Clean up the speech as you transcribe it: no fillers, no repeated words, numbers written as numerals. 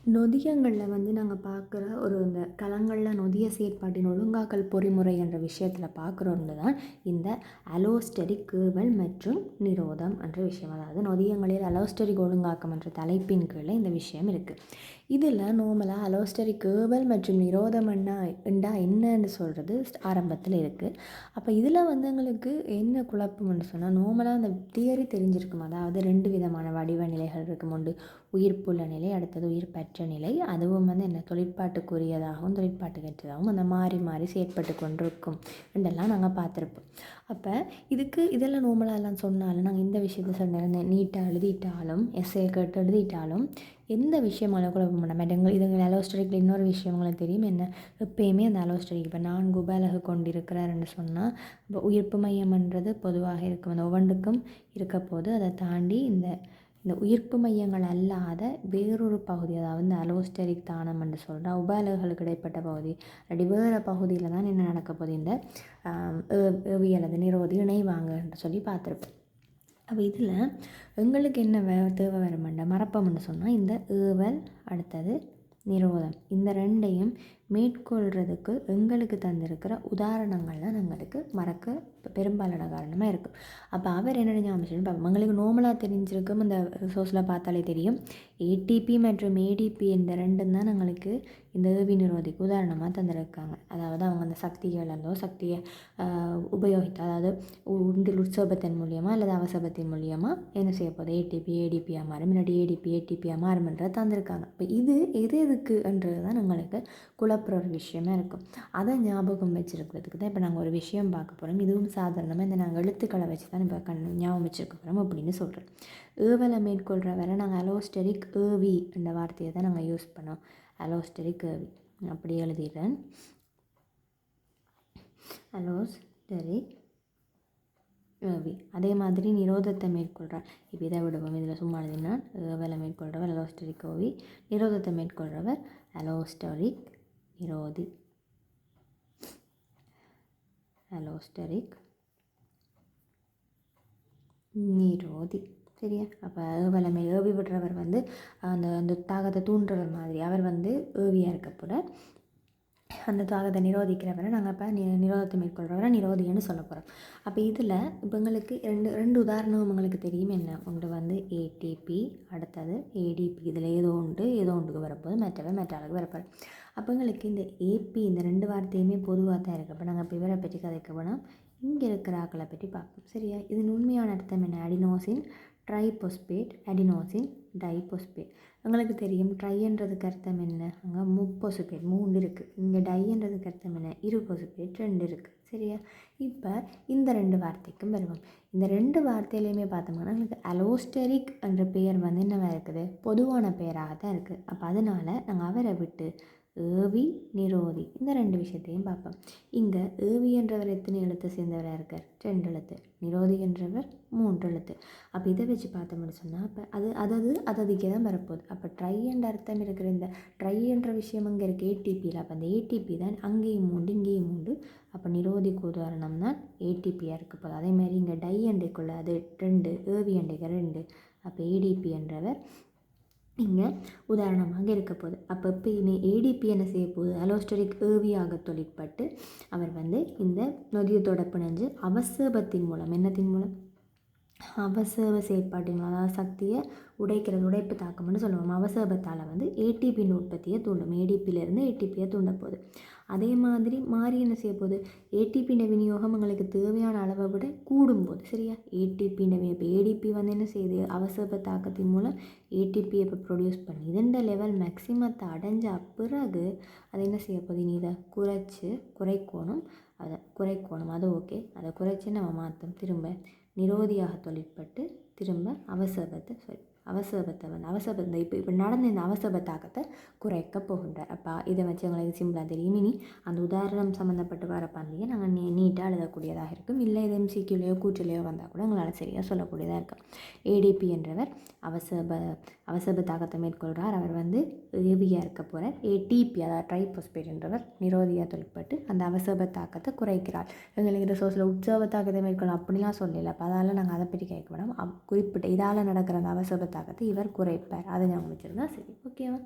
நொதியங்களில் வந்து நாங்கள் பார்க்குற ஒரு இந்த களங்களில் நொதிய செயற்பாட்டின் ஒழுங்காக்கல் பொறிமுறை என்ற விஷயத்தில் பார்க்குறோன்னு தான் இந்த அலோஸ்டெரிக் கேவல் மற்றும் நிரோதம் என்ற விஷயம். அதாவது நொதியங்களில் அலோஸ்டெரிக் ஒழுங்காக்கம் என்ற தலைப்பின் கீழே இந்த விஷயம் இருக்குது. இதில் நார்மலாக அலோஸ்டெரிக் கேவல் மற்றும் நிரோதம் என்னன்னு சொல்கிறது ஆரம்பத்தில் இருக்குது. அப்போ இதில் வந்து எங்களுக்கு என்ன குழப்பம்னு சொன்னால், நார்மலாக அந்த தியரி தெரிஞ்சிருக்கும். அதாவது 2 விதமான வடிவ நிலைகள் இருக்கும். ஒன்று உயிர்ப்புள்ள நிலை, அடுத்தது உயிர்ப்பற்ற நிலை. அதுவும் வந்து என்ன தொழிற்பாட்டுக்குரியதாகவும் தொழிற்பாட்டுக்கற்றதாகவும் அந்த மாறி மாறி செயற்பட்டு கொண்டிருக்கும் என்றெல்லாம் நாங்கள் பார்த்துருப்போம். அப்போ இதெல்லாம் நார்மலாக எல்லாம் சொன்னாலும் நாங்கள் இந்த விஷயத்தை சொன்ன நீட்டாக எழுதிட்டாலும் எஸ்ஏ கேட்டு எழுதிட்டாலும் எந்த விஷயமால குழப்பம் பண்ண மாட்டேங்க. இதுங்க அலோஸ்டரிக்கில் இன்னொரு விஷயம் உங்களுக்கு தெரியும் என்ன, எப்பயுமே அந்த அலோஸ்டரிக் இப்போ 4 உபஅலகு கொண்டிருக்கிறாருன்னு சொன்னால் இப்போ உயிர்ப்பு மையம்ன்றது பொதுவாக இருக்கும். அந்த ஒவ்வொன்றுக்கும் இருக்க போது அதை தாண்டி இந்த உயிர்ப்பு மையங்கள் அல்லாத வேறொரு பகுதி, அதாவது இந்த அலோஸ்டெரிக் தானம் என்று சொல்கிற உபஅலகுகளுக்கு இடைப்பட்ட பகுதி அப்படி வேறு பகுதியில் தான் என்ன நடக்க போகுது, இந்த ஏவி அல்லது நிரோதி இணைவாங்கன்னு சொல்லி பார்த்துருப்போம். அப்போ இதில் எங்களுக்கு என்ன தேவை வருமெண்ட மறப்பம்னு சொன்னால் இந்த ஏவல் அடுத்தது நிரோதம் இந்த ரெண்டையும் மேற்கொள்கிறதுக்கு எங்களுக்கு தந்திருக்கிற உதாரணங்கள் தான் எங்களுக்கு மறக்க பெரும்பாலான காரணமாக இருக்குது. அப்போ அவர் என்ன ஞாபகம் பார்ப்போம். எங்களுக்கு நார்மலாக தெரிஞ்சிருக்கும், இந்த சோர்ஸில் பார்த்தாலே தெரியும், ஏடிபி மற்றும் ஏடிபி இந்த ரெண்டும் தான் எங்களுக்கு இந்த ஏவி நிரோதிக்கு உதாரணமாக தந்திருக்காங்க. அதாவது அவங்க அந்த சக்தியை உபயோகித்து, அதாவது உண்டில் உற்சோபத்தின் மூலியமாக அல்லது அவசபத்தின் மூலியமாக என்ன செய்ய போகுது, ஏடிபி ஏடிபியாக மாறும், முன்னாடி ஏடிபி ஏடிபியாக மாறும்ன்றதை தந்திருக்காங்க. இப்போ இதுக்குன்றது தான் எங்களுக்கு குழப்புற ஒரு விஷயமா இருக்கும். அதை ஞாபகம் வச்சுருக்கிறதுக்கு தான் இப்போ நாங்கள் ஒரு விஷயம் பார்க்க போகிறோம். இதுவும் சாதாரணமாக இந்த நாங்கள் எழுத்துக்களை வச்சு தான் இப்போ ஞாபகம் வச்சுருக்க போகிறோம் அப்படின்னு சொல்கிறோம். ஏவலை மேற்கொள்கிற வரை நாங்கள் அலோஸ்டெரிக் ஏவி என்ற வார்த்தையை தான் நாங்கள் யூஸ் பண்ணோம். அலோஸ்டெரிக் ஏவி அப்படி எழுதிடுறேன். Allosteric AV. அதே மாதிரி நிரோதத்தை மேற்கொள்கிறார். இப்போ இதை விடுவோம், இதில் சும்மா எழுதினா ஏவலை மேற்கொள்கிறவர் அலோஸ்டெரிக் ஏவி, நிரோதத்தை மேற்கொள்கிறவர் அலோஸ்டெரிக் நிரோதி. அலோஸ்டெரிக் நிரோதி சரியா. அப்போ ஏவலை ஏவி விடுறவர் வந்து அந்த தாகத்தை தூண்டுறவர் மாதிரி அவர் வந்து ஏவியாக இருக்கப்போட அந்த தாகத்தை நிரோதிக்கிறவரை நாங்கள் இப்போ நிரோதத்தை மேற்கொள்கிறவரை நிரோதின்னு சொல்ல போகிறோம். அப்போ இதில் இப்போ எங்களுக்கு ரெண்டு உதாரணம் உங்களுக்கு தெரியும் என்ன, ஒன்று வந்து ஏடிபி அடுத்தது ஏடிபி. இதில் ஏதோ ஒன்றுக்கு வரப்போது மற்ற ஆளுக்கு வரப்போகிறோம். அப்போ எங்களுக்கு இந்த ஏபி இந்த 2 வார்த்தையுமே பொதுவாக தான் இருக்குது. அப்போ நாங்கள் இப்போ இவரை பற்றி கதைக்க போனால் இங்கே இருக்கிற ஆக்களை பற்றி பார்ப்போம் சரியா. இதன் உண்மையான அர்த்தம் என்ன, அடினோசின் ட்ரைபொஸ்பேட் அடினோசின் டைபொஸ்பேட். உங்களுக்கு தெரியும் ட்ரைன்றதுக்கு அர்த்தம் என்ன, அங்கே முப்பொசுபேட் 3 இருக்குது. இங்கே டைன்றதுக்கு அர்த்தம் என்ன, இருபொசுபேட் 2 இருக்குது சரியா. இப்போ இந்த 2 வார்த்தைக்கும் வருவோம். இந்த 2 வார்த்தையிலையுமே பார்த்தோம்னா எங்களுக்கு அலோஸ்டெரிக் என்ற பெயர் வந்து என்னவாக இருக்குது, பொதுவான பெயராக தான் இருக்குது. அப்போ அதனால் நாங்கள் அவரை விட்டு ஏவி நிரோதி இந்த 2 விஷயத்தையும் பார்ப்போம். இங்கே ஏவி என்றவர் எத்தனை எழுத்து சேர்ந்தவராக இருக்கார், 2 எழுத்து. நிரோதி என்றவர் 3 எழுத்து. அப்போ இதை வச்சு பார்த்தோம்னு சொன்னால் அப்போ அதுக்கே தான் வரப்போகுது. அப்போ ட்ரை என்ற அர்த்தம் இருக்கிற இந்த ட்ரை என்ற விஷயம் அங்கே இருக்குது ஏடிபியில். அப்போ அந்த ஏடிபி தான் அங்கேயும் 3 இங்கேயும் 3. அப்போ நிரோதிக்கு உதாரணம் தான் ஏடிபியாக இருக்க போகுது. அதேமாதிரி இங்கே டை அண்டைக்குள்ள அது 2, ஏவி அண்டைக்கு 2. அப்போ ஏடிபி என்றவர் இங்கே உதாரணமாக இருக்க போகுது. அப்போ எப்பயுமே ஏடிபி என்ன செய்ய போகுது, அலோஸ்டெரிக் ஏவியாக தொழிற்பட்டு அவர் வந்து இந்த நொதியத்தோட பிணைஞ்சு அவசேபத்தின் மூலம் என்னத்தின் மூலம் அவசேப செயற்பாட்டின் மூலம், அதாவது சக்தியை உடைப்பு தாக்கம்னு சொல்லுவோம். அவசேபத்தால் வந்து ஏடிபியின் உற்பத்தியை தூண்டும், ஏடிபியிலேருந்து ஏடிபியை தூண்ட போகுது. அதே மாதிரி மாறி என்ன செய்ய போகுது, ஏடிபியின் விநியோகம் எங்களுக்கு தேவையான அளவை விட கூடும்போது சரியா. ஏடிபியின் இப்போ ஏடிபி வந்து என்ன செய்யுது, அவசேப தாக்கத்தின் மூலம் ஏடிபியை இப்போ ப்ரொடியூஸ் பண்ணி இதண்ட லெவல் மேக்சிமத்தை அடைஞ்ச பிறகு அதை என்ன செய்ய போகுது, நீ இதை குறைக்கணும். அது ஓகே. அதை குறைச்சி நம்ம மாற்றோம், திரும்ப நிரோதியாக தொழிற்பட்டு திரும்ப அவசபத்தை இப்போ நடந்த இந்த அவசப தாக்கத்தை குறைக்க போகின்றார். அப்போ இதை வச்சு எங்களுக்கு சிம்பிளாக தெரியும். இனி அந்த உதாரணம் சம்மந்தப்பட்டு வர பந்தியை நாங்கள் நீட்டாக எழுதக்கூடியதாக இருக்கும். இல்லை இது எம்சிக்யூலையோ கூற்றிலையோ வந்தால் கூட எங்களால் சரியாக சொல்லக்கூடியதாக இருக்கும். ஏடிபி என்றவர் அவசப தாக்கத்தை மேற்கொள்கிறார். அவர் வந்து ஏவியாக இருக்க போகிறார். ஏடிபி அதாவது ட்ரைபொஸ்பேட் என்றவர் நிரோதியாக தொழிற்பட்டு அந்த அவசப தாக்கத்தை குறைக்கிறார். எங்களுக்கு இந்த சோர்ஸில் உற்சவ தாக்கத்தை மேற்கொள்ள அப்படிலாம் சொல்லலை. அப்போ அதால் நாங்கள் அதை பற்றி கேட்க வேண்டாம். குறிப்பிட்ட இதால் நடக்கிற அந்த அவசப தாக்கத்தை இவர் குறைப்பார். அதை ஞாபகம் வச்சுருந்தா சரி, ஓகேவா.